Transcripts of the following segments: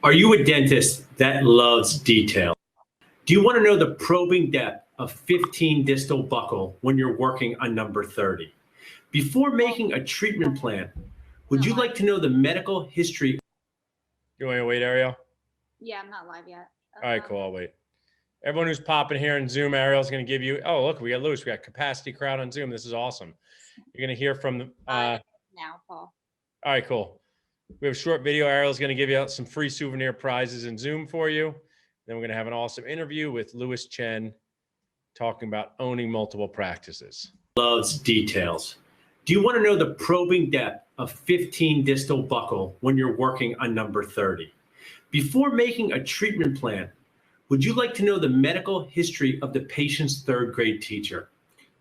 Are you a dentist that loves detail? Do you want to know the probing depth of 15 distal buccal when you're working on number 30? Before making a treatment plan, would you like to know the medical history? You want me to wait, Ariel? Yeah, I'm not live yet. All right, cool. I'll wait. Everyone who's popping here in Zoom, Ariel's going to give you. Oh, look, we got Lewis. We got capacity crowd on Zoom. This is awesome. You're going to hear from the. Now, Paul. All right, cool. We have a short video. Ariel's going to give you out some free souvenir prizes in Zoom for you. Then we're going to have an awesome interview with Lewis Chen talking about owning multiple practices. Loves details. Do you want to know the probing depth of 15 distal buccal when you're working on number 30? Before making a treatment plan, would you like to know the medical history of the patient's third grade teacher?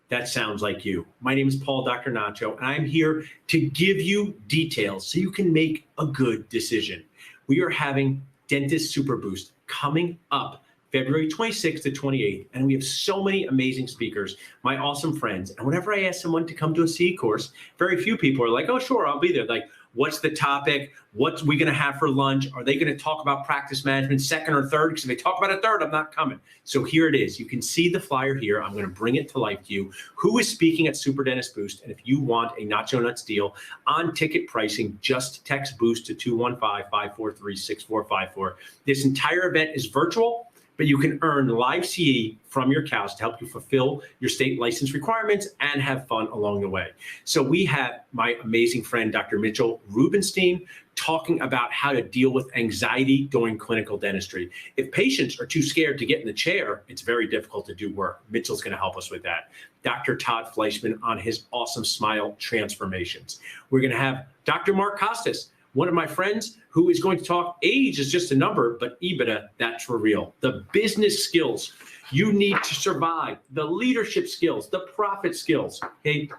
That sounds like you. My name is Paul, Dr. Nacho, and I'm here to give you details so you can make a good decision. We are having Dentist Super Boost coming up February 26th to 28th, and we have so many amazing speakers, my awesome friends. And whenever I ask someone to come to a CE course, very few people are like, oh, sure, I'll be there. Like, what's the topic? What's we going to have for lunch? Are they going to talk about practice management second or third? Because if they talk about a third, I'm not coming. So here it is. You can see the flyer here. I'm going to bring it to life to you. Who is speaking at Super Dentist Boost? And if you want a Nacho Nuts deal on ticket pricing, just text Boost to 215-543-6454. This entire event is virtual, but you can earn live CE from your couch to help you fulfill your state license requirements and have fun along the way. So we have my amazing friend, Dr. Mitchell Rubenstein, talking about how to deal with anxiety during clinical dentistry. If patients are too scared to get in the chair, it's very difficult to do work. Mitchell's going to help us with that. Dr. Todd Fleischman on his awesome smile transformations. We're going to have Dr. Mark Costas, one of my friends, who is going to talk age is just a number, but EBITDA, that's for real. The business skills you need to survive, the leadership skills, the profit skills. Okay.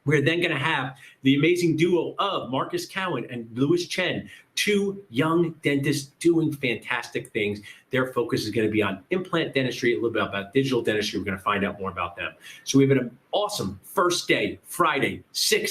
We're then going to have the amazing duo of Marcus Cowan and Lewis Chen, two young dentists doing fantastic things. Their focus is going to be on implant dentistry, a little bit about digital dentistry. We're going to find out more about them. So we have an awesome first day, Friday, 5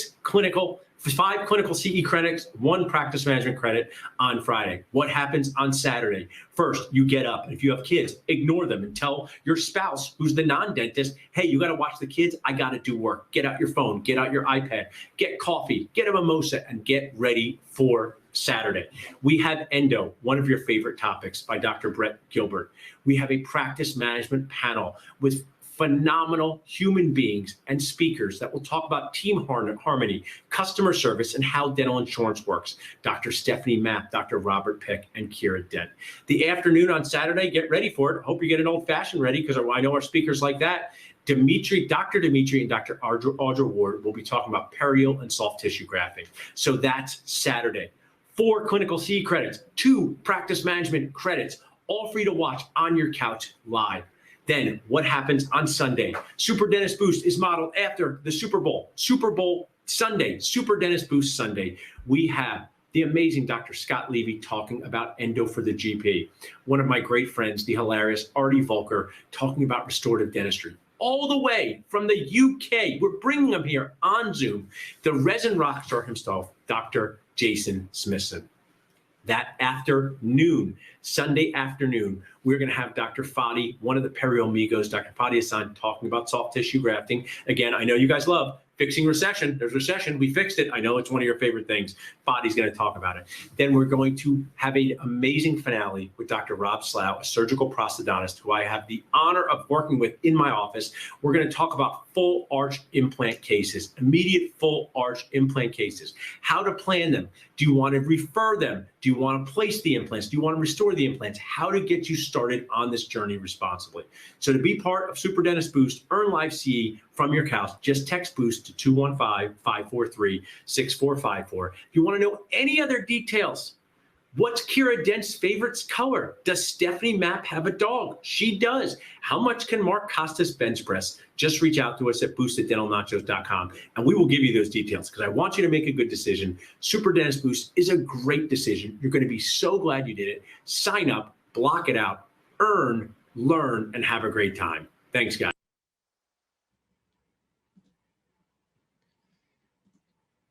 clinical CE credits, 1 practice management credit on Friday. What happens on Saturday? First, you get up. If you have kids, ignore them and tell your spouse, who's the non-dentist, hey, you got to watch the kids. I got to do work. Get out your phone, get out your iPad, get coffee, get a mimosa, and get ready for Saturday. We have Endo, one of your favorite topics, by Dr. Brett Gilbert. We have a practice management panel with phenomenal human beings and speakers that will talk about team harmony, customer service, and how dental insurance works. Dr. Stephanie Mapp, Dr. Robert Pick, and Kira Dent. The afternoon on Saturday, get ready for it. Hope you get an old-fashioned ready, because I know our speakers like that. Dr. Dimitri and Dr. Audra Ward will be talking about perineal and soft tissue grafting. So that's Saturday. 4 clinical CE credits, 2 practice management credits, all free to watch on your couch live. Then what happens on Sunday? Super Dentist Boost is modeled after the Super Bowl. Super Bowl Sunday, Super Dentist Boost Sunday. We have the amazing Dr. Scott Levy talking about endo for the GP. One of my great friends, the hilarious Artie Volker, talking about restorative dentistry. All the way from the UK, we're bringing him here on Zoom, the resin rock star himself, Dr. Jason Smithson. That afternoon, Sunday afternoon, we're going to have Dr. Fadi, one of the Perio Amigos, Dr. Fadi Hassan, talking about soft tissue grafting. Again, I know you guys love fixing recession. There's recession. We fixed it. I know it's one of your favorite things. Fadi's going to talk about it. Then we're going to have an amazing finale with Dr. Rob Slough, a surgical prosthodontist who I have the honor of working with in my office. We're going to talk about full arch implant cases, immediate full arch implant cases, how to plan them. Do you want to refer them? Do you want to place the implants? Do you want to restore the implants? How to get you started on this journey responsibly. So to be part of Super Dentist Boost, earn live CE from your couch, just text Boost to 215-543-6454. If you want to know any other details, what's Kira Dent's favorite color? Does Stephanie Mapp have a dog? She does. How much can Mark Costas bench press? Just reach out to us at boost@dentalnachos.com, and we will give you those details, because I want you to make a good decision. Super Dentist Boost is a great decision. You're going to be so glad you did it. Sign up, block it out, earn, learn, and have a great time. Thanks, guys.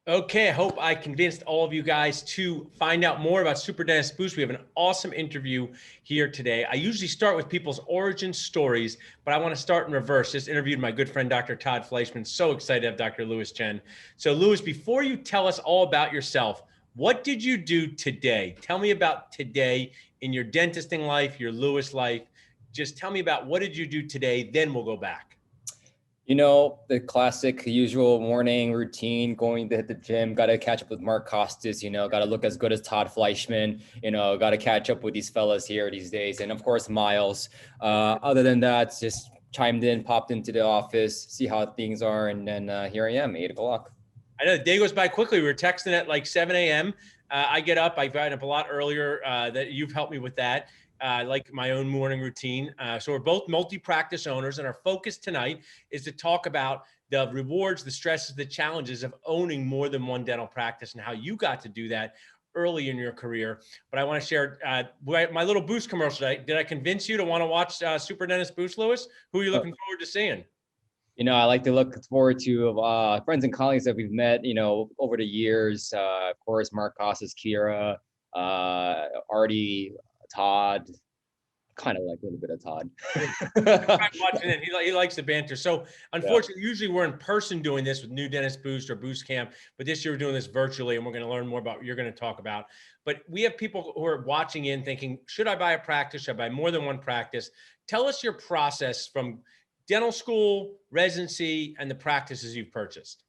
Okay, I hope I convinced all of you guys to find out more about Super Dentist Boost. We have an awesome interview here today. I usually start with people's origin stories, but I want to start in reverse. Just interviewed my good friend, Dr. Todd Fleischman. So excited to have Dr. Lewis Chen. So Lewis, before you tell us all about yourself, what did you do today? Tell me about today in your dentisting life, your Lewis life. Just tell me about what did you do today, then we'll go back. The classic usual morning routine, going to hit the gym, got to catch up with Mark Costas, got to look as good as Todd Fleischman, got to catch up with these fellas here these days. And of course, Miles. Other than that, just chimed in, popped into the office, see how things are. And then here I am, 8 o'clock. I know the day goes by quickly. We were texting at like 7 a.m. I get up. I got up a lot earlier. That you've helped me with that. I like my own morning routine. So we're both multi-practice owners, and our focus tonight is to talk about the rewards, the stresses, the challenges of owning more than one dental practice and how you got to do that early in your career. But I want to share my little Boost commercial today. Did I convince you to want to watch Super Dentist Boost, Lewis? Who are you looking forward to seeing? I like to look forward to friends and colleagues that we've met, over the years. Of course, Mark Costas, Kira, Artie, Todd. Kind of like a little bit of Todd. Watching it. He likes the banter. So unfortunately, usually we're in person doing this with New Dentist Boost or Boost Camp, but this year we're doing this virtually, and we're going to learn more about what you're going to talk about. But we have people who are watching in thinking, should I buy a practice? Should I buy more than one practice? Tell us your process from dental school, residency, and the practices you've purchased.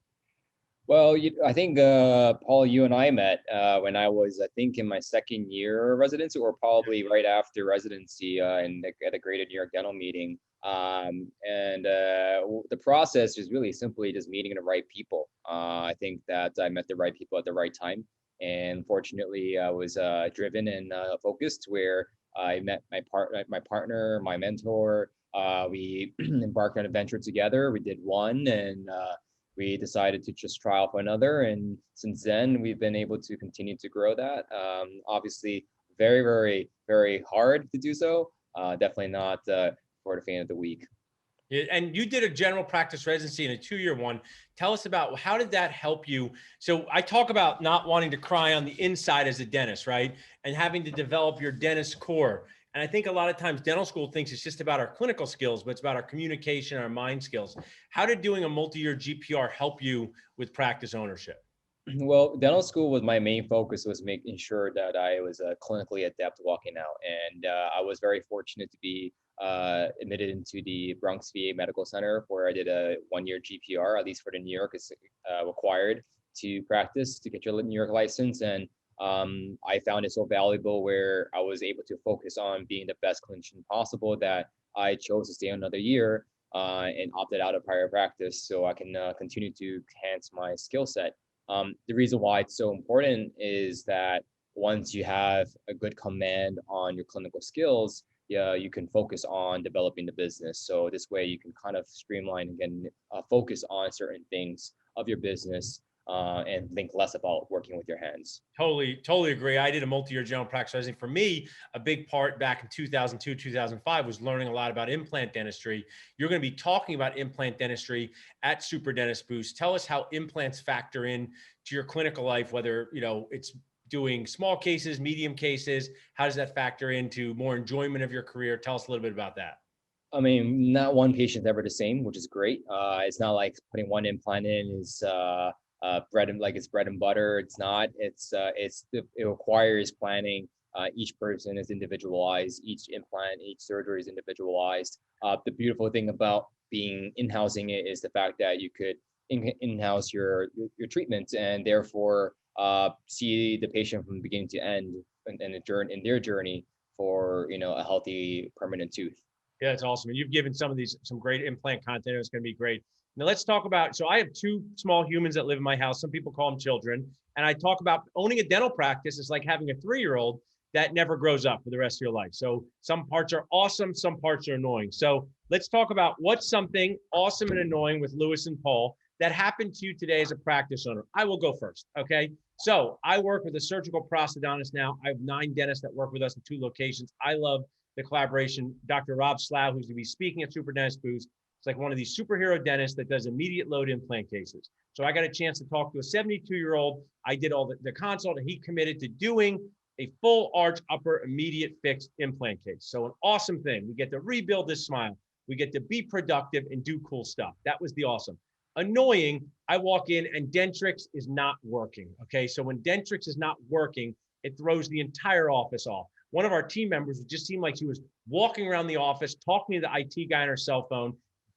Well, I think, Paul, you and I met when I was, I think, in my second year of residency, or probably right after residency at a Greater New York Dental meeting. The process is really simply just meeting the right people. I think that I met the right people at the right time. And fortunately, I was driven and focused, where I met my partner, my mentor. We embarked on a venture together. We did one, and we decided to just try out for another. And since then, we've been able to continue to grow that. Obviously, very, very, very hard to do so. Definitely not for the faint of the weak. Yeah, and you did a general practice residency and a 2-year one. Tell us about how did that help you? So I talk about not wanting to cry on the inside as a dentist, right? And having to develop your dentist core. And I think a lot of times dental school thinks it's just about our clinical skills, but it's about our communication, our mind skills. How did doing a multi-year GPR help you with practice ownership? Well, dental school was my main focus, was making sure that I was clinically adept walking out. And I was very fortunate to be admitted into the Bronx VA Medical Center, where I did a 1-year GPR, at least for the New York is required to practice to get your New York license. And I found it so valuable, where I was able to focus on being the best clinician possible, that I chose to stay another year and opted out of private practice, so I can continue to enhance my skill set. The reason why it's so important is that once you have a good command on your clinical skills, you can focus on developing the business. So this way you can kind of streamline and focus on certain things of your business and think less about working with your hands. Totally agree. I did a multi-year general practice residency. For me, a big part back in 2002, 2005 was learning a lot about implant dentistry. You're going to be talking about implant dentistry at Super Dentist Boost. Tell us how implants factor in to your clinical life, whether it's doing small cases, medium cases. How does that factor into more enjoyment of your career? Tell us a little bit about that. I mean, not one patient's ever the same, which is great. It's not like putting one implant in is bread and butter. It's not. It requires planning. Each person is individualized. Each implant, each surgery is individualized. The beautiful thing about being in-housing it is the fact that you could in-house your treatments, and therefore see the patient from beginning to end in their journey for a healthy permanent tooth. Yeah, it's awesome. And you've given some great implant content. It's going to be great. Now let's talk about, so I have 2 small humans that live in my house. Some people call them children. And I talk about owning a dental practice is like having a 3-year-old that never grows up for the rest of your life. So some parts are awesome, some parts are annoying. So let's talk about what's something awesome and annoying with Lewis and Paul that happened to you today as a practice owner. I will go first, okay? So I work with a surgical prosthodontist now. I have 9 dentists that work with us in 2 locations. I love the collaboration. Dr. Rob Slough, who's going to be speaking at Super Dentist Boost, It's like one of these superhero dentists that does immediate load implant cases. So I got a chance to talk to a 72-year-old. I did all the consult, and he committed to doing a full arch upper immediate fixed implant case. So an awesome thing. We get to rebuild this smile. We get to be productive and do cool stuff. That was the awesome. Annoying, I walk in and Dentrix is not working. Okay, so when Dentrix is not working, it throws the entire office off. One of our team members, it just seemed like she was walking around the office, talking to the IT guy on her cell phone.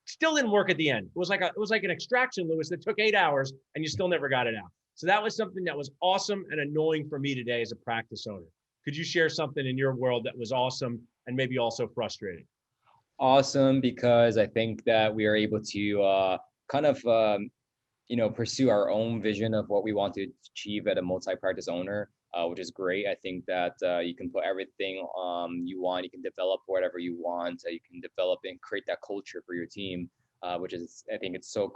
Still didn't work at the end. It was like an extraction, Lewis, that took 8 hours and you still never got it out. So that was something that was awesome and annoying for me today as a practice owner. Could you share something in your world that was awesome and maybe also frustrating? Awesome, because I think that we are able to kind of pursue our own vision of what we want to achieve at a multi-practice owner, which is great. I think that you can put everything you want. You can develop whatever you want. You can develop and create that culture for your team, which is, I think it's so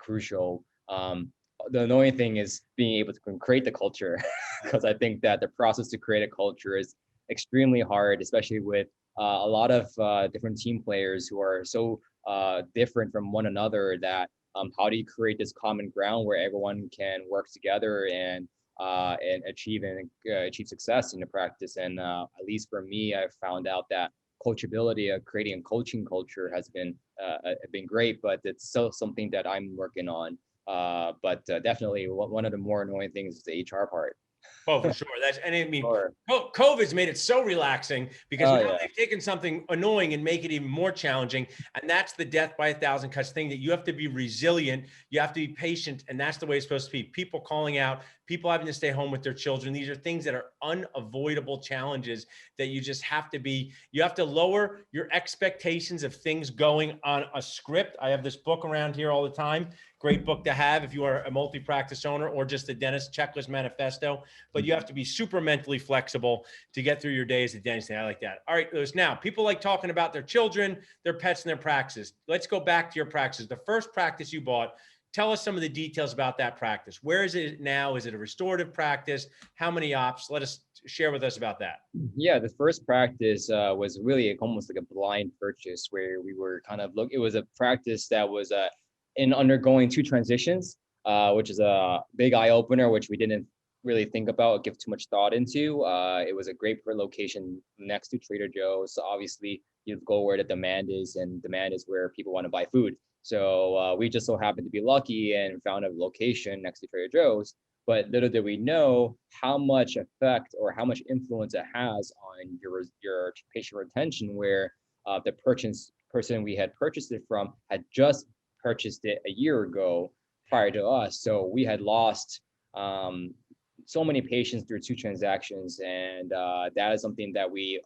crucial. The annoying thing is being able to create the culture, because I think that the process to create a culture is extremely hard, especially with a lot of different team players who are so different from one another, that how do you create this common ground where everyone can work together and achieve success in the practice. And at least for me, I've found out that coachability, creating a coaching culture has been great, but it's still something that I'm working on. But definitely one of the more annoying things is the HR part. Oh, for sure. And I mean, Sure. COVID's made it so relaxing because now Yeah. they've taken something annoying and make it even more challenging. And that's the death by 1,000 cuts thing, that you have to be resilient. You have to be patient. And that's the way it's supposed to be. People calling out, people having to stay home with their children. These are things that are unavoidable challenges that you just have to you have to lower your expectations of things going on a script. I have this book around here all the time. Great book to have if you are a multi-practice owner or just a dentist, Checklist Manifesto. But you have to be super mentally flexible to get through your day as a dentist. And I like that. All right, Lewis. Now, people like talking about their children, their pets, and their practices. Let's go back to your practice. The first practice you bought, tell us some of the details about that practice. Where is it now? Is it a restorative practice? How many ops? Let us share with us about that. Yeah, the first practice was really almost like a blind purchase, where we were kind of it was a practice that was in undergoing 2 transitions, which is a big eye opener, which we didn't really think about or give too much thought into. It was a great location next to Trader Joe's. So obviously, you go where the demand is, and demand is where people want to buy food. So we just so happened to be lucky and found a location next to Trader Joe's. But little did we know how much effect or how much influence it has on your patient retention, where the person we had purchased it from had just purchased it a year ago prior to us. So we had lost so many patients through 2 transactions. And that is something that we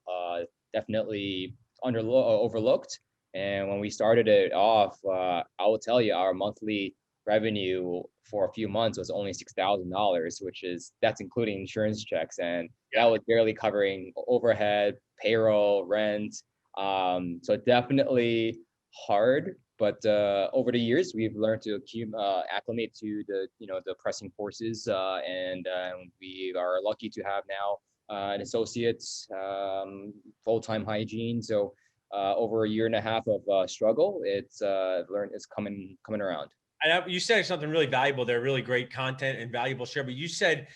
definitely overlooked. And when we started it off, I will tell you, our monthly revenue for a few months was only $6,000, that's including insurance checks. And that was barely covering overhead, payroll, rent. So definitely hard. But over the years, we've learned to acclimate to the pressing forces, and we are lucky to have now an associate, full-time hygiene. So over a year and a half of struggle, it's coming around. And you said something really valuable there, really great content and valuable share. But you said,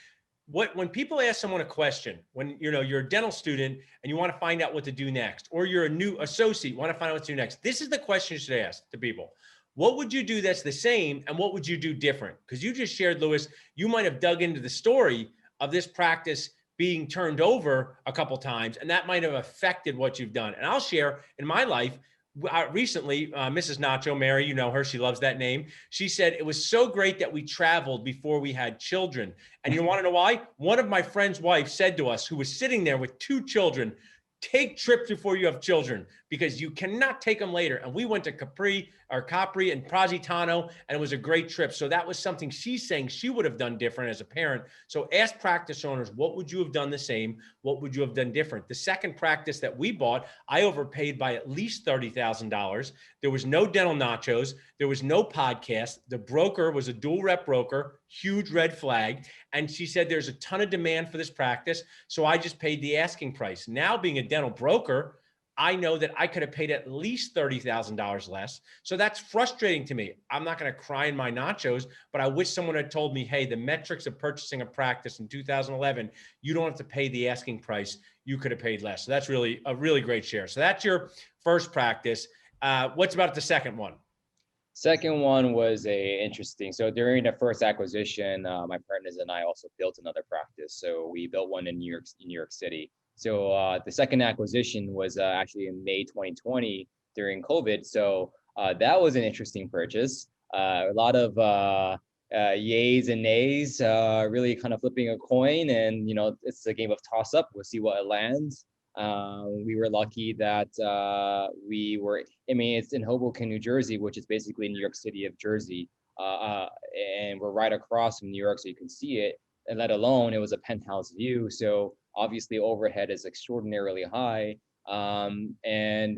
when people ask someone a question, when you're a dental student and you want to find out what to do next, or you're a new associate, you want to find out what to do next, this is the question you should ask to people. What would you do that's the same, and what would you do different? Because you just shared, Lewis, you might have dug into the story of this practice being turned over a couple times, and that might have affected what you've done. And I'll share in my life, recently, Mrs. Nacho, Mary, you know her, she loves that name. She said it was so great that we traveled before we had children. And you want to know why? One of my friend's wife said to us, who was sitting there with 2 children, take trips before you have children, because you cannot take them later. And we went to Capri and Positano, and it was a great trip. So that was something she's saying she would have done different as a parent. So ask practice owners, what would you have done the same? What would you have done different? The second practice that we bought, I overpaid by at least $30,000. There was no dental nachos. There was no podcast. The broker was a dual rep broker, huge red flag. And she said, there's a ton of demand for this practice. So I just paid the asking price. Now, being a dental broker, I know that I could have paid at least $30,000 less. So that's frustrating to me. I'm not going to cry in my nachos, but I wish someone had told me, hey, the metrics of purchasing a practice in 2011, you don't have to pay the asking price. You could have paid less. So that's really a really great share. So that's your first practice. What's about the second one? Second one was interesting. So during the first acquisition, my partners and I also built another practice. So we built one in New York City. So the second acquisition was actually in May 2020 during COVID. So that was an interesting purchase. A lot of yays and nays, really kind of flipping a coin, and it's a game of toss up. We'll see what it lands. We were lucky that it's in Hoboken, New Jersey, which is basically New York City of Jersey. And we're right across from New York, so you can see it. And let alone, it was a penthouse view. So obviously overhead is extraordinarily high. And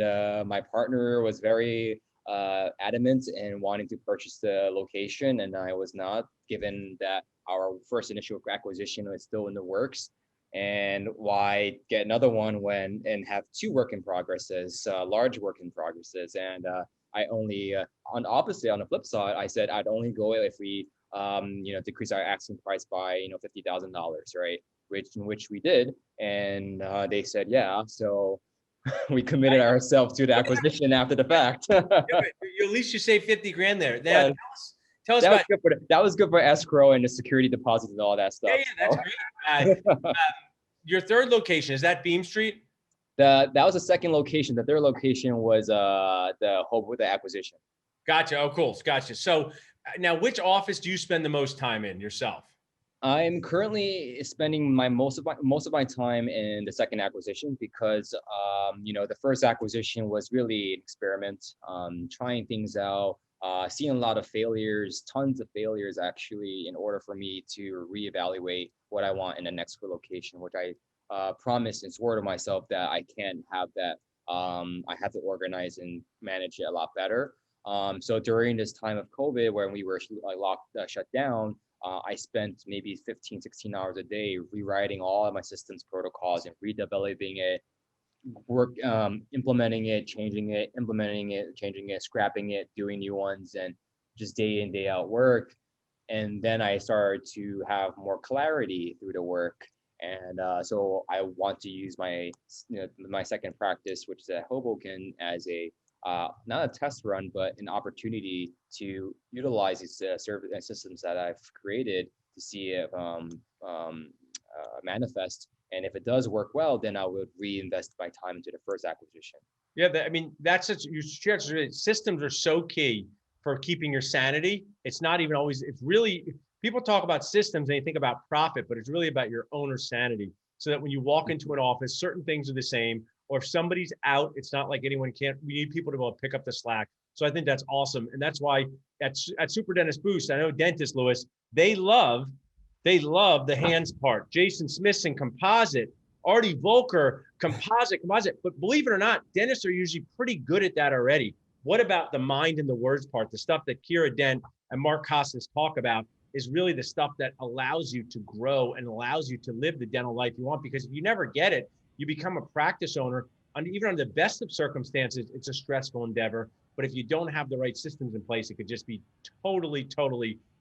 my partner was very adamant in wanting to purchase the location, and I was not, given that our first initial acquisition was still in the works. And why get another one and have two work in progresses, large work in progresses? And I only, on the flip side, I said I'd only go if we, decrease our asking price by, $50,000, right? Which we did, and they said yeah. So we committed ourselves to the acquisition after the fact. At least you saved 50 grand there. Now, tell us about that was good for escrow and the security deposits and all that stuff. Yeah, that's great. Your third location, is that Beam Street? That was the second location. The third location was the Hope with the acquisition. Gotcha. Oh, cool. Gotcha. So now, which office do you spend the most time in yourself? I'm currently spending most of my time in the second acquisition because the first acquisition was really an experiment, trying things out, seeing a lot of failures, tons of failures actually, in order for me to reevaluate what I want in the next location, which I promised and swore to myself that I can't have that. I have to organize and manage it a lot better. So during this time of COVID, when we were shut down, I spent maybe 15, 16 hours a day rewriting all of my systems protocols and redeveloping it, implementing it, changing it, implementing it, changing it, scrapping it, doing new ones, and just day in, day out work. And then I started to have more clarity through the work. And so I want to use my second practice, which is at Hoboken, as a not a test run, but an opportunity to utilize these service and systems that I've created to see if manifest. And if it does work well, then I would reinvest my time into the first acquisition. Yeah, that's such, systems are so key for keeping your sanity. It's not even always, it's really, people talk about systems and they think about profit, but it's really about your owner's sanity. So that when you walk into an office, certain things are the same, or if somebody's out, it's not like we need people to be able to pick up the slack. So I think that's awesome. And that's why at Super Dentist Boost, I know dentists, Lewis, they love the hands part. Jason Smithson, composite. Artie Volker, composite. But believe it or not, dentists are usually pretty good at that already. What about the mind and the words part? The stuff that Kira Dent and Mark Costas talk about is really the stuff that allows you to grow and allows you to live the dental life you want. Because if you never get it, you become a practice owner. Even under the best of circumstances, it's a stressful endeavor. But if you don't have the right systems in place, it could just be totally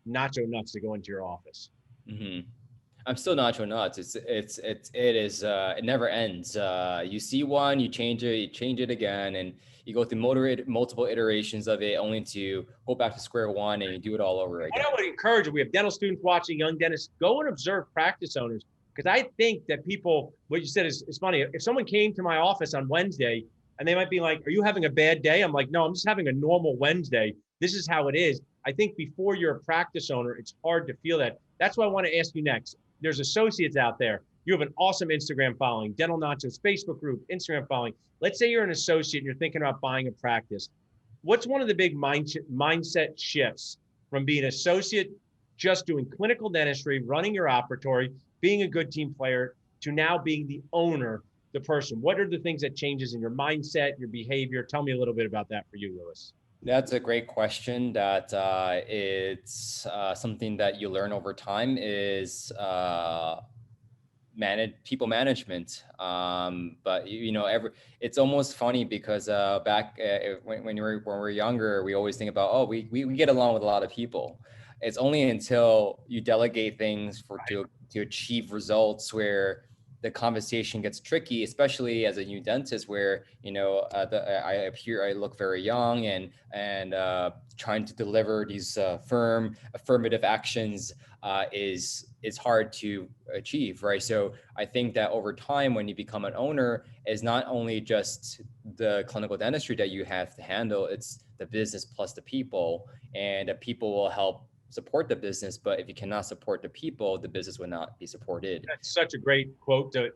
nacho nuts to go into your office. Mm-hmm. I'm still nacho nuts. It never ends. You see one, you change it again, and you go through multiple iterations of it, only to go back to square one and you do it all over again. I would encourage, we have dental students watching, young dentists, go and observe practice owners. Because I think that people, what you said is funny. If someone came to my office on Wednesday and they might be like, are you having a bad day? I'm like, no, I'm just having a normal Wednesday. This is how it is. I think before you're a practice owner, it's hard to feel that. That's what I want to ask you next. There's associates out there. You have an awesome Instagram following, Dental Nachos Facebook group, Instagram following. Let's say you're an associate and you're thinking about buying a practice. What's one of the big mindset shifts from being an associate, just doing clinical dentistry, running your operatory, being a good team player, to now being the owner, the person? What are the things that changes in your mindset, your behavior? Tell me a little bit about that for you, Lewis. That's a great question. That it's something that you learn over time. Is people management. But it's almost funny because back when we were younger, we always think about, oh, we get along with a lot of people. It's only until you delegate things to achieve results where the conversation gets tricky, especially as a new dentist, where I look very young and trying to deliver these firm affirmative actions is hard to achieve, right? So I think that over time, when you become an owner, is not only just the clinical dentistry that you have to handle, it's the business plus the people, and the people will help support the business. But if you cannot support the people, the business will not be supported. That's such a great quote to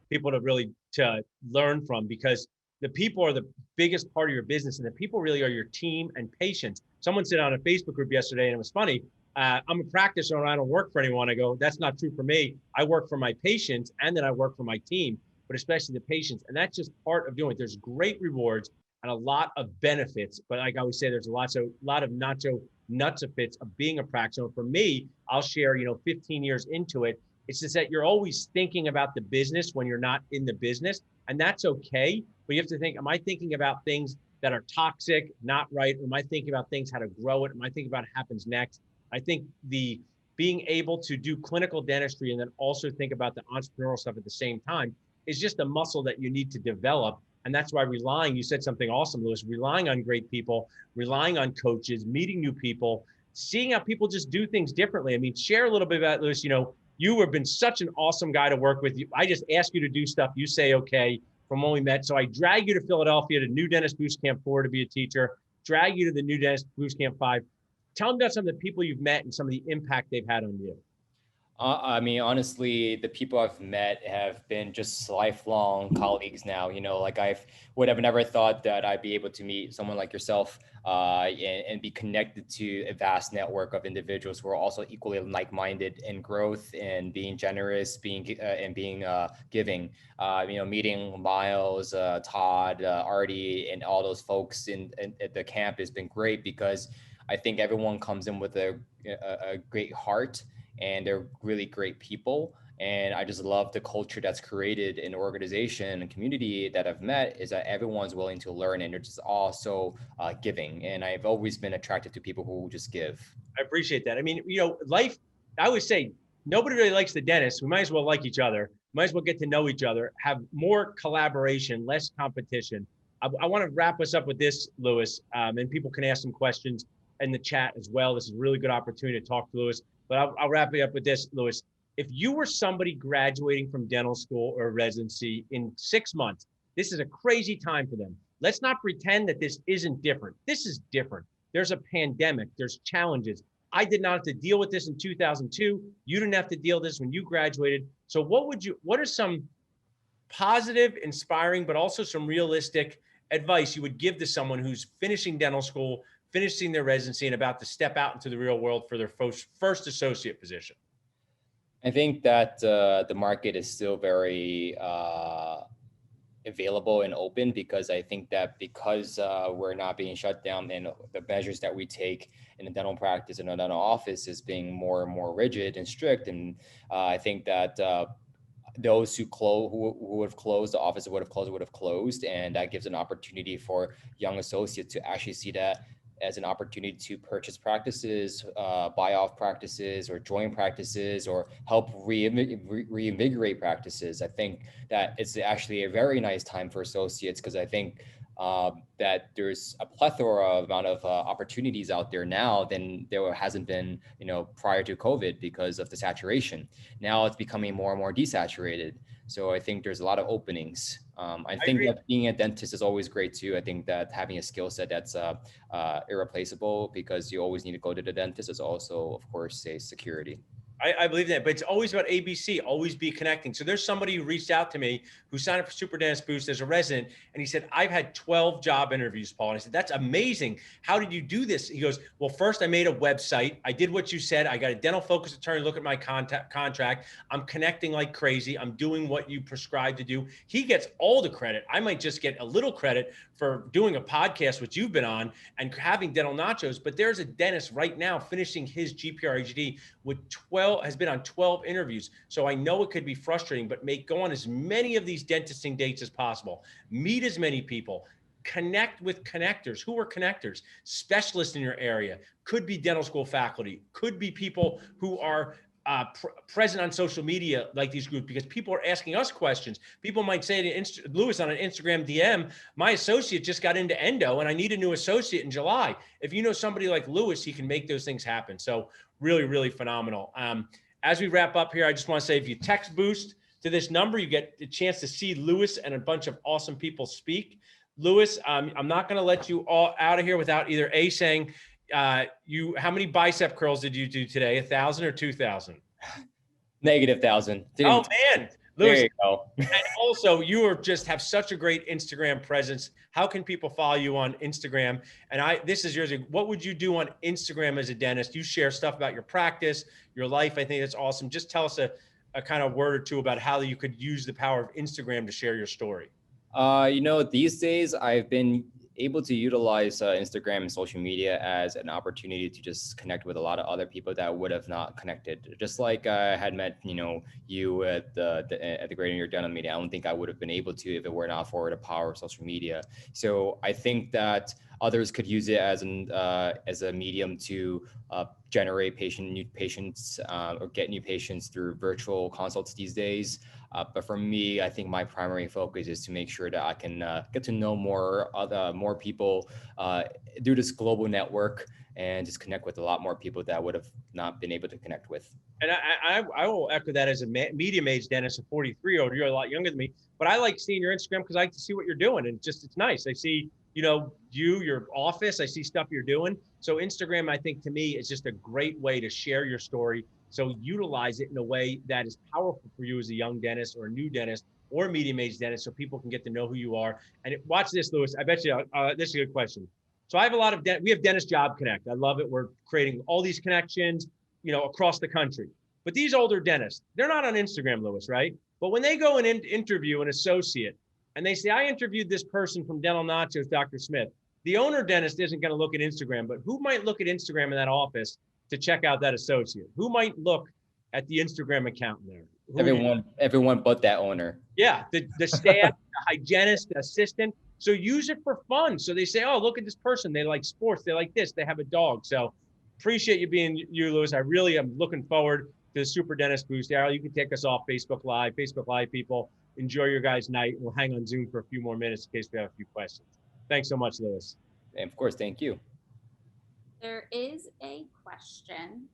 people to learn from, because the people are the biggest part of your business, and the people really are your team and patients. Someone said on a Facebook group yesterday, and it was funny, I'm a practice owner, I don't work for anyone. I go, that's not true for me. I work for my patients, and then I work for my team, but especially the patients. And that's just part of doing it. There's great rewards and a lot of benefits, but like I always say, there's a lot of nacho nuts of fits of being a practice owner. For me, I'll share, 15 years into it, it's just that you're always thinking about the business when you're not in the business, and that's okay. But you have to think, am I thinking about things that are toxic, not right? Am I thinking about things, how to grow it? Am I thinking about what happens next? I think the being able to do clinical dentistry and then also think about the entrepreneurial stuff at the same time is just a muscle that you need to develop. And that's why you said something awesome, Lewis, relying on great people, relying on coaches, meeting new people, seeing how people just do things differently. I mean, share a little bit about, Lewis, you have been such an awesome guy to work with. I just ask you to do stuff. You say, okay, from when we met. So I drag you to Philadelphia to New Dentist Boost Camp 4 to be a teacher, drag you to the New Dentist Boost Camp 5. Tell me about some of the people you've met and some of the impact they've had on you. I mean, honestly, the people I've met have been just lifelong colleagues now. Like I would have never thought that I'd be able to meet someone like yourself and be connected to a vast network of individuals who are also equally like-minded in growth and being generous, being giving. Meeting Miles, Todd, Artie, and all those folks at the camp has been great, because I think everyone comes in with a great heart, and they're really great people. And I just love the culture that's created in the organization and community that I've met, is that everyone's willing to learn, and they're just all so giving. And I've always been attracted to people who just give. I appreciate that. I mean, life, I always say, nobody really likes the dentist. We might as well like each other. Might as well get to know each other, have more collaboration, less competition. I want to wrap us up with this, Lewis, and people can ask some questions in the chat as well. This is a really good opportunity to talk to Lewis. But I'll wrap it up with this, Lewis. If you were somebody graduating from dental school or residency in 6 months, this is a crazy time for them. Let's not pretend that this isn't different. This is different. There's a pandemic. There's challenges. I did not have to deal with this in 2002. You didn't have to deal with this when you graduated. So what are some positive, inspiring, but also some realistic advice you would give to someone who's finishing dental school, finishing their residency, and about to step out into the real world for their first associate position? I think that the market is still very available and open, because I think that because we're not being shut down, and the measures that we take in the dental practice and the dental office is being more and more rigid and strict. And I think that those who would have closed, the office would have closed. And that gives an opportunity for young associates to actually see that as an opportunity to purchase practices, buy off practices, or join practices, or help reinvigorate practices. I think that it's actually a very nice time for associates, because I think that there's a plethora amount of opportunities out there now than there hasn't been, prior to COVID, because of the saturation. Now it's becoming more and more desaturated. So I think there's a lot of openings. I think that being a dentist is always great too. I think that having a skill set that's irreplaceable, because you always need to go to the dentist, is also, of course, a security. I believe that, but it's always about ABC, always be connecting. So there's somebody who reached out to me who signed up for Super Dentist Boost as a resident, and he said, I've had 12 job interviews, Paul. And I said, that's amazing. How did you do this? He goes, well, first I made a website. I did what you said. I got a dental focus attorney look at my contract. I'm connecting like crazy. I'm doing what you prescribed to do. He gets all the credit. I might just get a little credit for doing a podcast, which you've been on, and having dental nachos. But there's a dentist right now finishing his GPR HD with 12 has been on 12 interviews. So I know it could be frustrating, but go on as many of these dentisting dates as possible. Meet as many people. Connect with connectors. Who are connectors? Specialists in your area. Could be dental school faculty. Could be people who are present on social media like these groups, because people are asking us questions. People might say to Lewis on an Instagram DM, my associate just got into endo and I need a new associate in July. If you know somebody like Lewis, he can make those things happen. So really, really phenomenal. As we wrap up here, I just want to say, if you text boost to this number, you get a chance to see Lewis and a bunch of awesome people speak. Lewis, I'm not going to let you all out of here without either saying, how many bicep curls did you do today? 1,000 or 2,000? -1,000. Oh man, There Lewis. you go. And also, you have such a great Instagram presence. How can people follow you on Instagram? And this is yours. What would you do on Instagram as a dentist? You share stuff about your practice, your life. I think that's awesome. Just tell us a kind of word or two about how you could use the power of Instagram to share your story. These days I've been able to utilize Instagram and social media as an opportunity to just connect with a lot of other people that would have not connected. Just like I had met, you at the Greater New York Dental Meeting. I don't think I would have been able to if it were not for the power of social media. So I think that others could use it as a medium to generate new patients or get new patients through virtual consults these days. But for me, I think my primary focus is to make sure that I can get to know more people through this global network and just connect with a lot more people that I would have not been able to connect with. And I will echo that as a medium-aged dentist, a 43-year-old. You're a lot younger than me, but I like seeing your Instagram because I like to see what you're doing, and it's nice. I see, your office. I see stuff you're doing. So Instagram, I think, to me, is just a great way to share your story. So utilize it in a way that is powerful for you as a young dentist or a new dentist or a medium-aged dentist, so people can get to know who you are. And watch this, Lewis. I bet you this is a good question. So I have a lot of we have Dentist Job Connect. I love it. We're creating all these connections, across the country. But these older dentists, they're not on Instagram, Lewis, right? But when they go and interview an associate and they say, I interviewed this person from Dental Nachos, Dr. Smith, the owner dentist isn't going to look at Instagram, but who might look at Instagram in that office to check out that associate? Who might look at the Instagram account there? Everyone but that owner. Yeah, the staff, the hygienist, the assistant. So use it for fun. So they say, oh, look at this person. They like sports. They like this. They have a dog. So appreciate you being you, Lewis. I really am looking forward to the Super Dentist Boost. Errol, you can take us off Facebook Live. Facebook Live people, enjoy your guys' night. We'll hang on Zoom for a few more minutes in case we have a few questions. Thanks so much, Lewis. And of course, thank you. There is a question.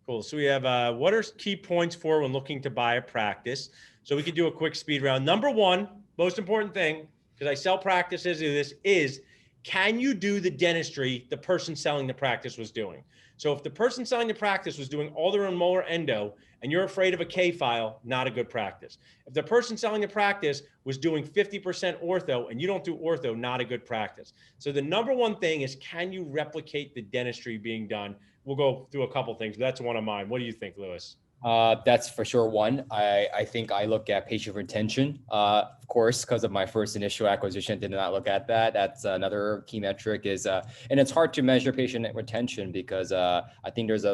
Cool. So we have, what are key points for when looking to buy a practice? So we could do a quick speed round. Number one, most important thing, because I sell practices, is can you do the dentistry the person selling the practice was doing? So if the person selling the practice was doing all their own molar endo and you're afraid of a K file, not a good practice. If the person selling the practice was doing 50% ortho and you don't do ortho, not a good practice. So the number one thing is, can you replicate the dentistry being done? We'll go through a couple things, but that's one of mine. What do you think, Lewis? That's for sure one. I think I look at patient retention, of course, because of my first initial acquisition, did not look at that. That's another key metric is, and it's hard to measure patient retention because I think there's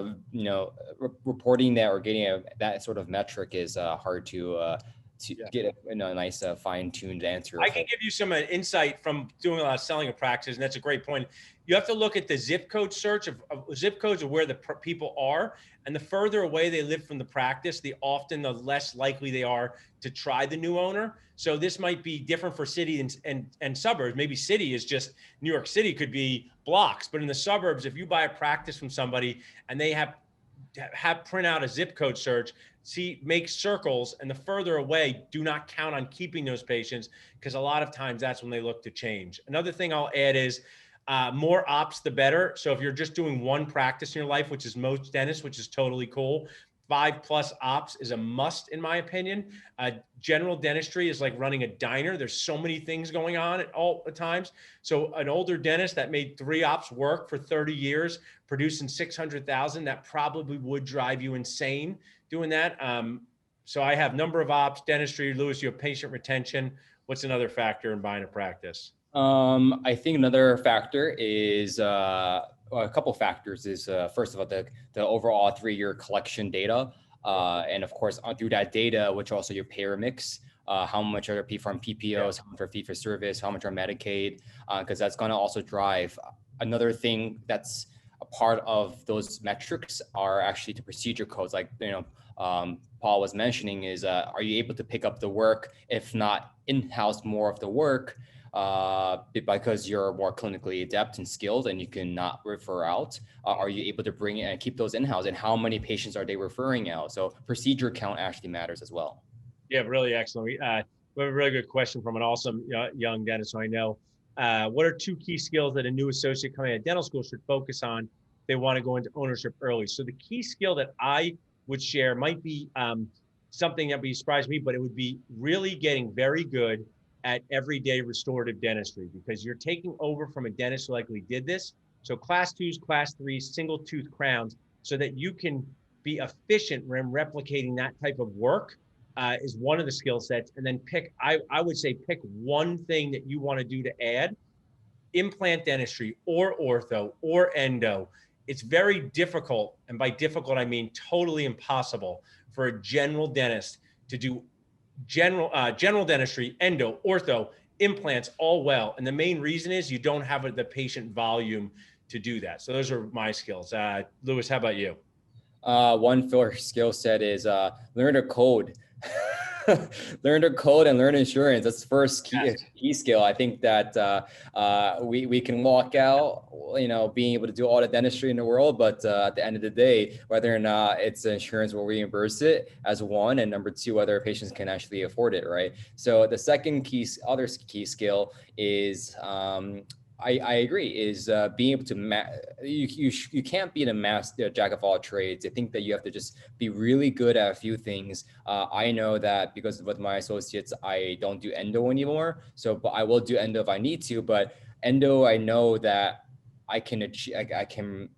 reporting that or getting that sort of metric is hard to get a nice fine-tuned answer. I can give you some insight from doing a lot of selling of practices, and that's a great point. You have to look at the zip code search of zip codes of where the people are, and the further away they live from the practice, the less likely they are to try the new owner. So this might be different for city and suburbs. Maybe city is just New York City could be blocks, but in the suburbs, if you buy a practice from somebody and they have print out a zip code search, make circles, and the further away, do not count on keeping those patients because a lot of times that's when they look to change. Another thing I'll add is more ops, the better. So if you're just doing one practice in your life, which is most dentists, which is totally cool, 5+ ops is a must, in my opinion. General dentistry is like running a diner. There's so many things going on at all the times. So an older dentist that made 3 ops work for 30 years, producing 600,000, that probably would drive you insane doing that. So I have number of ops, dentistry. Lewis, you have patient retention. What's another factor in buying a practice? I think another factor is a couple factors is first of all, the overall 3-year collection data. And of course, through that data, which also your payer mix, how much are from PPOs, how much are fee for service, how much are Medicaid, because that's going to also drive. Another thing that's a part of those metrics are actually the procedure codes, like, Paul was mentioning is, are you able to pick up the work, if not in-house more of the work, because you're more clinically adept and skilled and you can not refer out? Are you able to bring and keep those in-house, and how many patients are they referring out? So procedure count actually matters as well. Yeah, really excellent. We have a really good question from an awesome young dentist who I know. What are 2 key skills that a new associate coming out of dental school should focus on if they want to go into ownership early? So the key skill that I would share might be something that would be surprised me, but it would be really getting very good at everyday restorative dentistry, because you're taking over from a dentist who likely did this. So class 2s, class 3s, single tooth crowns, so that you can be efficient when replicating that type of work. Is one of the skill sets. And then I would say pick one thing that you want to do to add. Implant dentistry or ortho or endo. It's very difficult, and by difficult I mean totally impossible, for a general dentist to do general dentistry, endo, ortho, implants all well. And the main reason is you don't have the patient volume to do that. So those are my skills. Louis, how about you? One skill set is learn to code. Learn to code and learn insurance. That's the first key skill. I think that we can walk out, being able to do all the dentistry in the world, but at the end of the day, whether or not it's insurance will reimburse it as one, and number 2, whether patients can actually afford it, right? So the second other key skill is I agree, is being able to you can't be the jack of all trades. I think that you have to just be really good at a few things. I know that because with my associates, I don't do endo anymore. But I will do endo if I need to. But endo, I know that I can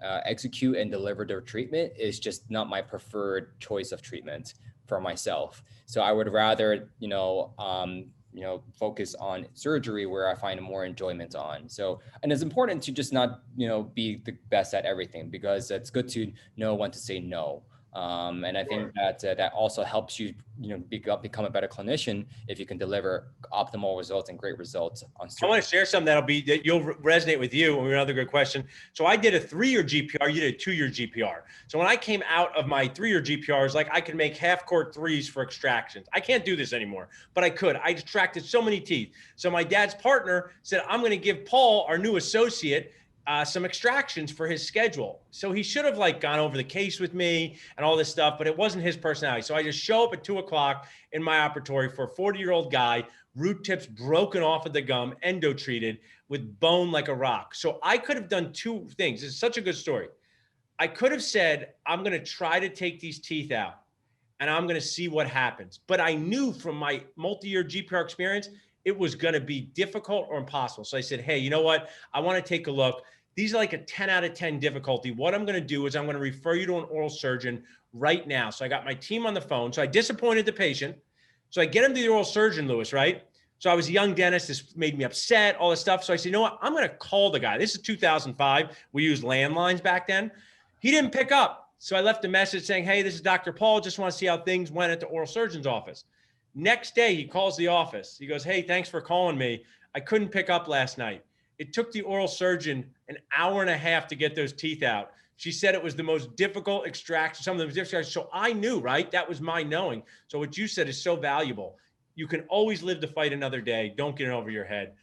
execute and deliver the treatment. Is just not my preferred choice of treatment for myself. So I would rather, focus on surgery where I find more enjoyment on. So, and it's important to just not, be the best at everything, because it's good to know when to say no. And I think that that also helps you, become a better clinician if you can deliver optimal results and great results on surgery. I want to share something that you'll resonate with you. Another good question. So I did a 3-year GPR. You did a 2-year GPR. So when I came out of my 3-year GPR, it's like I could make half court 3s for extractions. I can't do this anymore, but I could. I extracted so many teeth. So my dad's partner said, I'm going to give Paul, our new associate, some extractions for his schedule. So he should have gone over the case with me and all this stuff, but it wasn't his personality. So I just show up at 2:00 in my operatory for a 40-year-old guy, root tips broken off of the gum, endo treated with bone like a rock. So I could have done 2 things. It's such a good story. I could have said, I'm going to try to take these teeth out and I'm going to see what happens. But I knew from my multi-year GPR experience, it was going to be difficult or impossible. So I said, hey, you know what? I want to take a look. These are like a 10 out of 10 difficulty. What I'm going to do is I'm going to refer you to an oral surgeon right now. So I got my team on the phone. So I disappointed the patient. So I get him to the oral surgeon, Louis, right? So I was a young dentist. This made me upset, all this stuff. So I said, you know what? I'm going to call the guy. This is 2005. We used landlines back then. He didn't pick up. So I left a message saying, hey, this is Dr. Paul. Just want to see how things went at the oral surgeon's office. Next day, he calls the office. He goes, hey, thanks for calling me. I couldn't pick up last night. It took the oral surgeon an hour and a half to get those teeth out. She said it was the most difficult extraction, some of them difficult. So I knew, right? That was my knowing. So what you said is so valuable. You can always live to fight another day. Don't get it over your head.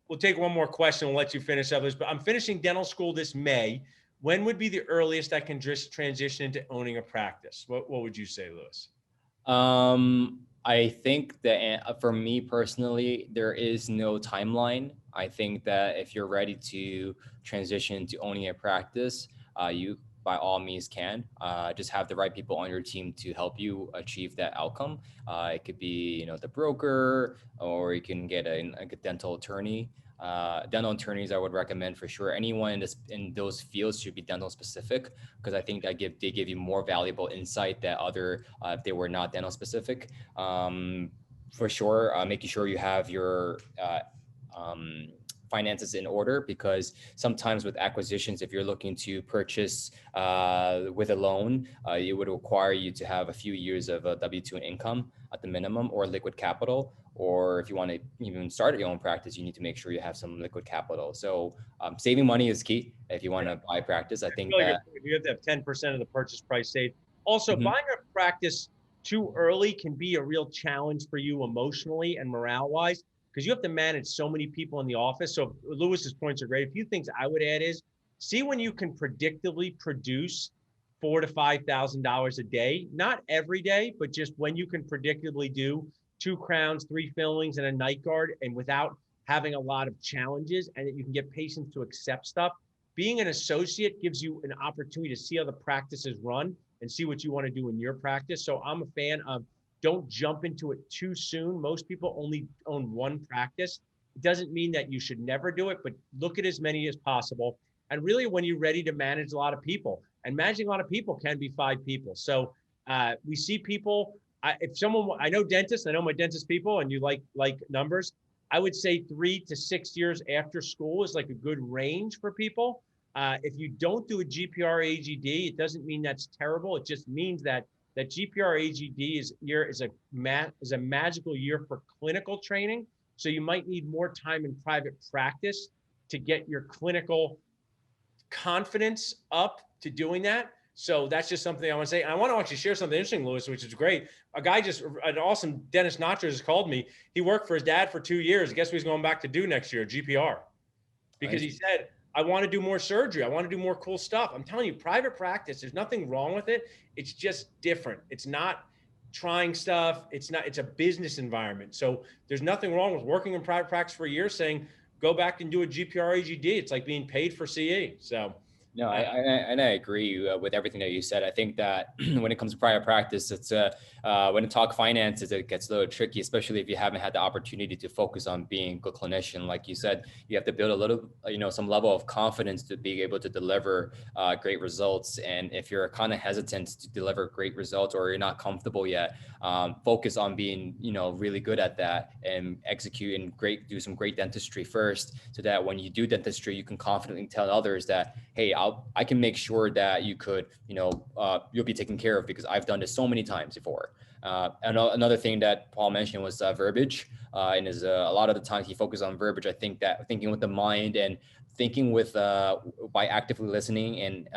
We'll take one more question. We'll let you finish up this. But I'm finishing dental school this May. When would be the earliest I can just transition into owning a practice? What would you say, Louis? I think that for me personally, there is no timeline. I think that if you're ready to transition to owning a practice, you by all means can. Just have the right people on your team to help you achieve that outcome. It could be, the broker, or you can get a dental attorney. Dental attorneys, I would recommend for sure. Anyone in those fields should be dental specific, because I think that they give you more valuable insight that if they were not dental specific. For sure, making sure you have your finances in order, because sometimes with acquisitions, if you're looking to purchase with a loan, it would require you to have a few years of W-2 income at the minimum, or liquid capital. Or if you want to even start your own practice, you need to make sure you have some liquid capital. So saving money is key if you want to buy practice. I think Really that good. You have to have 10% of the purchase price saved. Also, Mhm. buying a practice too early can be a real challenge for you emotionally and morale-wise, because you have to manage so many people in the office. So Lewis's points are great. A few things I would add is, see when you can predictably produce $4,000 to $5,000 a day, not every day, but just when you can predictably do 2 crowns, 3 fillings, and a night guard, and without having a lot of challenges, and that you can get patients to accept stuff. Being an associate gives you an opportunity to see how the practices run and see what you want to do in your practice. So I'm a fan of, don't jump into it too soon. Most people only own 1 practice. It doesn't mean that you should never do it, but look at as many as possible. And really, when you're ready to manage a lot of people, and managing a lot of people can be 5 people. So we see people, if someone, I know dentists, I know my dentist people, and you like numbers, I would say 3 to 6 years after school is like a good range for people. If you don't do a GPR AGD, it doesn't mean that's terrible. It just means that GPR AGD is a magical year for clinical training. So you might need more time in private practice to get your clinical confidence up to doing that. So that's just something I want to say. And I want to actually share something interesting, Lewis, which is great. An awesome dentist, Nacho, just called me. He worked for his dad for 2 years. Guess what he's going back to do next year? GPR. Because he said, I want to do more surgery. I want to do more cool stuff. I'm telling you, private practice, there's nothing wrong with it. It's just different. It's not trying stuff. It's a business environment. So there's nothing wrong with working in private practice for a year saying, go back and do a GPR AGD. It's like being paid for CE. So no, I agree with everything that you said. I think that when it comes to private practice, it's when it talk finances, it gets a little tricky, especially if you haven't had the opportunity to focus on being a good clinician. Like you said, you have to build a little, some level of confidence to be able to deliver great results. And if you're kind of hesitant to deliver great results, or you're not comfortable yet, focus on being, really good at that and execute and do some great dentistry first, so that when you do dentistry, you can confidently tell others that, hey, I can make sure that you could, you'll be taken care of, because I've done this so many times before. Another thing that Paul mentioned was verbiage, and a lot of the times he focused on verbiage. I think that thinking with the mind and thinking with by actively listening and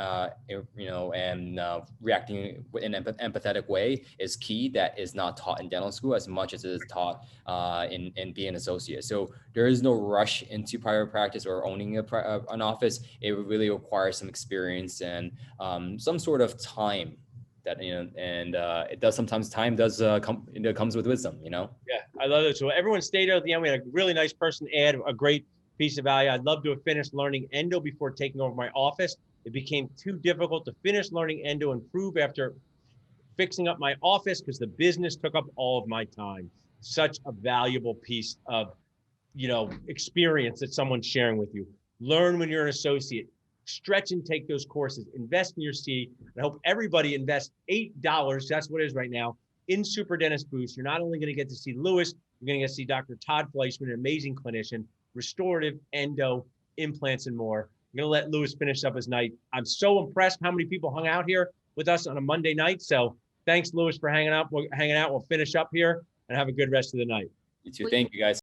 reacting in an empathetic way is key. That is not taught in dental school as much as it is taught in being an associate. So there is no rush into private practice or owning an office. It really requires some experience and some sort of time. That it does sometimes. Time does comes with wisdom. Yeah, I love it. So everyone stayed out at the end. We had a really nice person add a great piece of value. I'd love to have finished learning endo before taking over my office. It became too difficult to finish learning endo and improve after fixing up my office, because the business took up all of my time. Such a valuable piece of experience that someone's sharing with you. Learn when you're an associate. Stretch and take those courses. Invest in your C. I hope everybody invests $8. That's what it is right now in Super Dentist Boost. You're not only going to get to see Lewis, you're going to get to see Dr. Todd Fleischman, an amazing clinician, restorative, endo, implants, and more. I'm going to let Lewis finish up his night. I'm so impressed how many people hung out here with us on a Monday night. So thanks, Lewis, for hanging out. We'll finish up here and have a good rest of the night. You too. Thank you, guys.